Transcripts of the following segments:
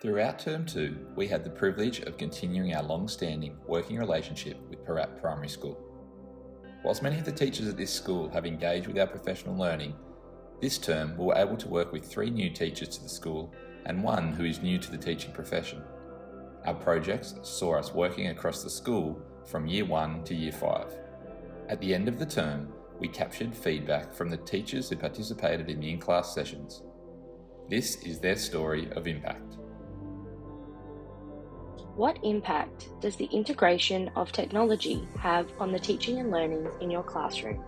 Throughout Term 2, we had the privilege of continuing our long-standing working relationship with Parap Primary School. Whilst many of the teachers at this school have engaged with our professional learning, this term we were able to work with 3 new teachers to the school and 1 who is new to the teaching profession. Our projects saw us working across the school from Year 1 to Year 5. At the end of the term, we captured feedback from the teachers who participated in the in-class sessions. This is their story of impact. What impact does the integration of technology have on the teaching and learning in your classroom?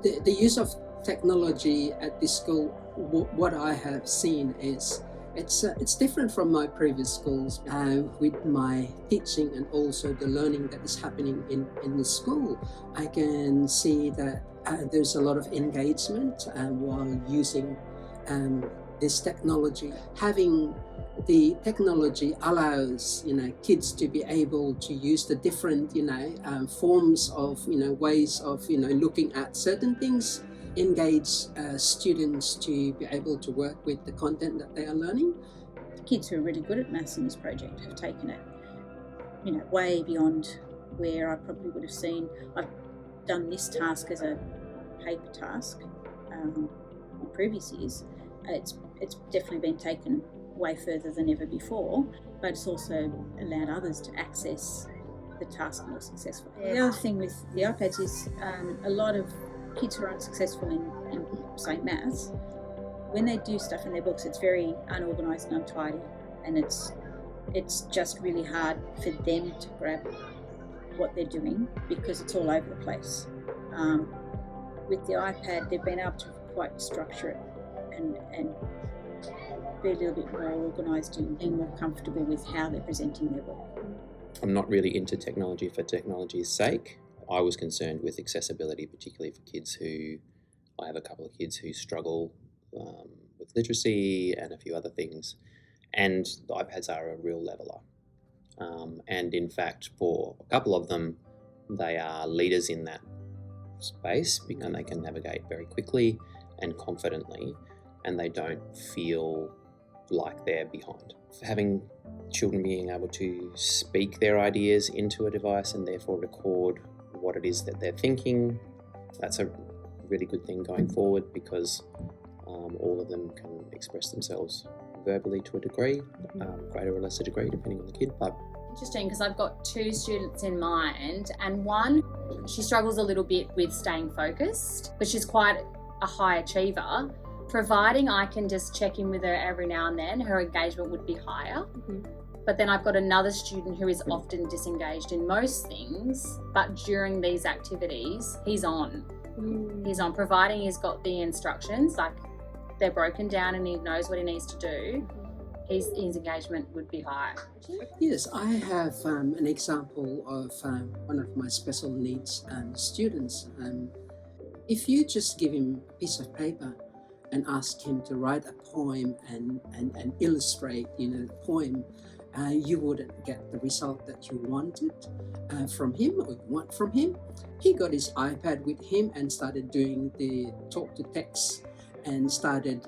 The use of technology at this school, what I have seen is it's different from my previous schools with my teaching and also the learning that is happening in the school. I can see that there's a lot of engagement while using this technology. Having the technology allows kids to be able to use the different forms of ways of looking at certain things, engage students to be able to work with the content that they are learning. The kids who are really good at maths in this project have taken it way beyond where I probably would have seen. I've done this task as a paper task in previous years. It's definitely been taken way further than ever before, but it's also allowed others to access the task more successfully. The other thing with the iPads is a lot of kids who are unsuccessful in say maths, when they do stuff in their books, it's very unorganised and untidy, and it's just really hard for them to grab what they're doing because it's all over the place. With the iPad, they've been able to quite structure it and be a little bit more organised and being more comfortable with how they're presenting their work. I'm not really into technology for technology's sake. I was concerned with accessibility, particularly for kids I have a couple of kids who struggle with literacy and a few other things, and the iPads are a real leveller. And in fact, for a couple of them, they are leaders in that space, and they can navigate very quickly and confidently, and they don't feel like they're behind. Having children being able to speak their ideas into a device and therefore record what it is that they're thinking, that's a really good thing going forward, because all of them can express themselves verbally to a degree, greater or lesser degree depending on the kid. But interesting, because I've got 2 students in mind, and one, she struggles a little bit with staying focused, but she's quite a high achiever. Providing I can just check in with her every now and then, her engagement would be higher. But then I've got another student who is often disengaged in most things, but during these activities, he's on. He's on, providing he's got the instructions, like they're broken down and he knows what he needs to do, his engagement would be high. Yes, I have an example of one of my special needs students. If you just give him a piece of paper and ask him to write a poem and illustrate the poem, you wouldn't get the result that you wanted from him or you want from him. He got his iPad with him and started doing the talk to text and started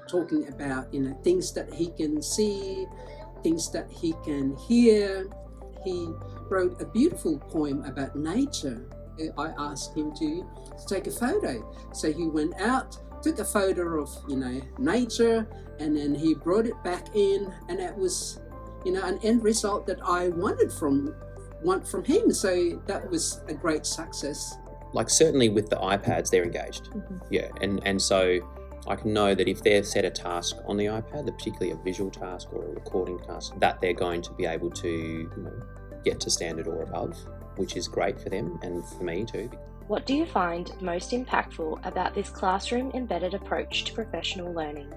talking about things that he can see, things that he can hear. He wrote a beautiful poem about nature. I asked him to take a photo, so he went out, took a photo of nature, and then he brought it back in, and it was an end result that I wanted from him. So that was a great success. like certainly with the iPads, they're engaged. Yeah, and so I can know that if they're set a task on the iPad, particularly a visual task or a recording task, that they're going to be able to get to standard or above, which is great for them and for me too. What do you find most impactful about this classroom embedded approach to professional learning?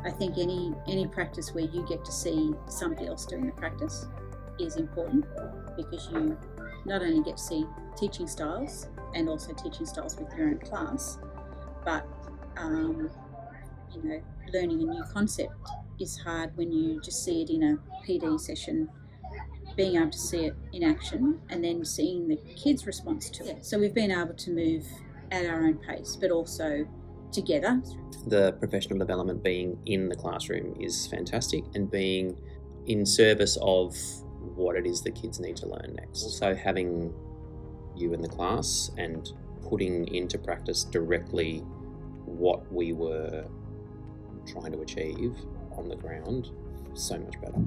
I think any practice where you get to see somebody else doing the practice is important, because you not only get to see teaching styles and also teaching styles with your own class, but learning a new concept is hard when you just see it in a PD session. Being able to see it in action and then seeing the kids' response to it. So we've been able to move at our own pace, but also together. The professional development being in the classroom is fantastic, and being in service of what it is the kids need to learn next. Also having you in the class and putting into practice directly what we were trying to achieve on the ground, so much better.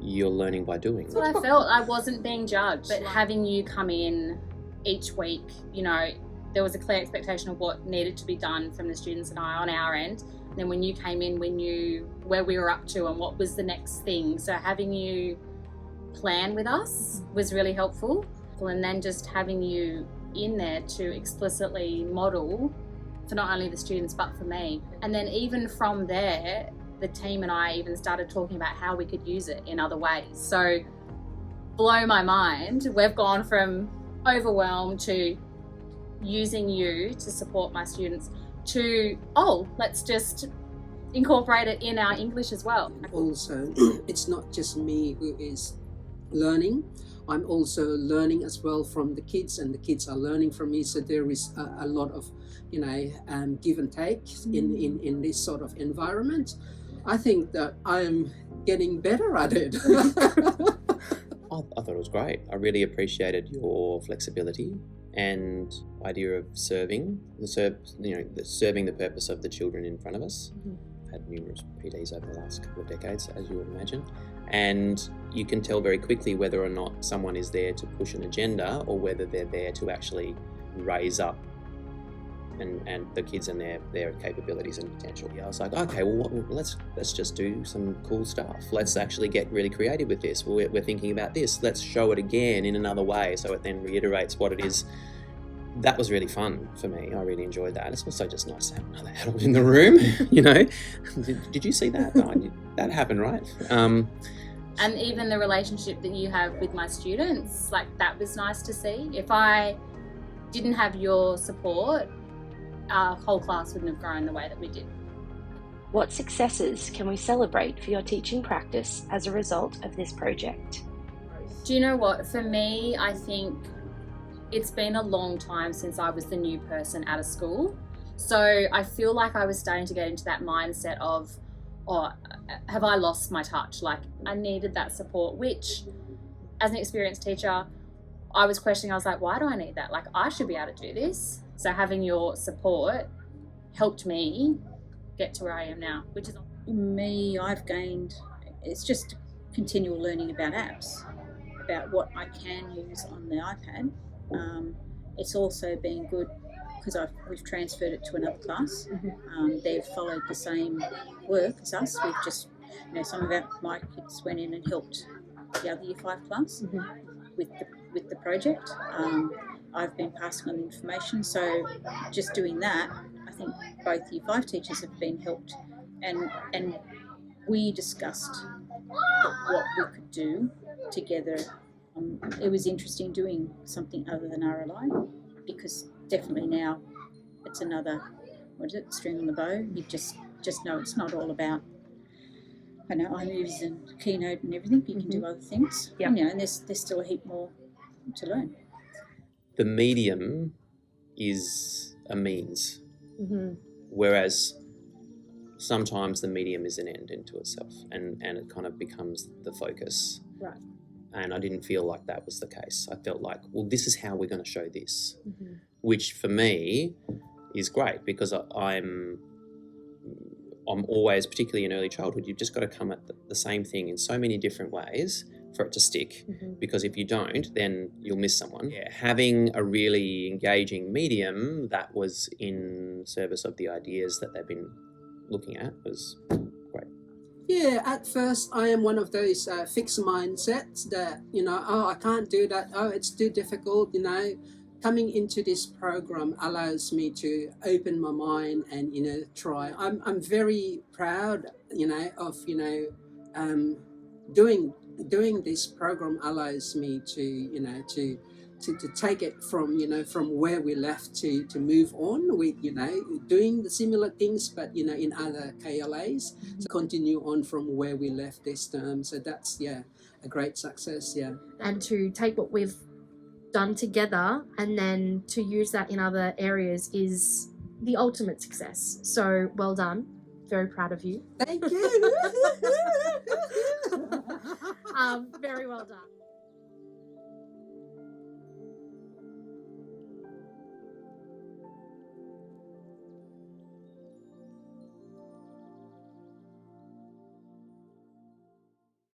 You're learning by doing. That's what I felt. I wasn't being judged, but having you come in each week, you know, there was a clear expectation of what needed to be done from the students and I on our end. And then when you came in, we knew where we were up to and what was the next thing. So having you plan with us was really helpful. And then just having you in there to explicitly model for not only the students but for me. And then even from there, the team and I even started talking about how we could use it in other ways. So blow my mind, we've gone from overwhelmed to using you to support my students to, oh, let's just incorporate it in our English as well. Also, it's not just me who is learning. I'm also learning as well from the kids, and the kids are learning from me. So there is a lot of, you know, give and take in this sort of environment. I think that I'm getting better at it. I thought it was great. I really appreciated your flexibility and idea of serving the purpose of the children in front of us. I've had numerous PDs over the last couple of decades, as you would imagine, and you can tell very quickly whether or not someone is there to push an agenda or whether they're there to actually raise up and the kids and their capabilities and potential. I was like, okay, well, let's just do some cool stuff. Let's actually get really creative with this. We're thinking about this. Let's show it again in another way, so it then reiterates what it is. That was really fun for me. I really enjoyed that. It's also just nice to have another adult in the room. You know, did you see that? No, that happened, right? And even the relationship that you have with my students, like that was nice to see. If I didn't have your support, our whole class wouldn't have grown the way that we did. What successes can we celebrate for your teaching practice as a result of this project? Do you know what? For me, I think it's been a long time since I was the new person out of school. So I feel like I was starting to get into that mindset of, oh, have I lost my touch? Like I needed that support, which as an experienced teacher, I was questioning. I was like, why do I need that? Like I should be able to do this. So having your support helped me get to where I am now, which is me, I've gained, it's just continual learning about apps, about what I can use on the iPad. It's also been good because we've transferred it to another class. They've followed the same work as us. We've just, some of my kids went in and helped the other Year 5 class with the project. I've been passing on the information, so just doing that, I think both Year 5 teachers have been helped, and we discussed what we could do together. It was interesting doing something other than RLI, because definitely now it's another, string on the bow. You just know it's not all about, iMovies and Keynote and everything. You can do other things, and there's still a heap more to learn. The medium is a means, whereas sometimes the medium is an end into itself, and it kind of becomes the focus. Right. And I didn't feel like that was the case. I felt like, well, this is how we're going to show this, which for me is great, because I'm always, particularly in early childhood, you've just got to come at the same thing in so many different ways for it to stick, because if you don't, then you'll miss someone. Having a really engaging medium that was in service of the ideas that they've been looking at was great. Yeah, at first I am one of those fixed mindsets that, I can't do that, it's too difficult, Coming into this program allows me to open my mind and, try. I'm very proud, of, doing this program allows me to take it from where we left to move on with, doing the similar things, but, in other KLAs, to continue on from where we left this term. So that's, a great success, And to take what we've done together and then to use that in other areas is the ultimate success. So well done. Very proud of you. Thank you. Very well done.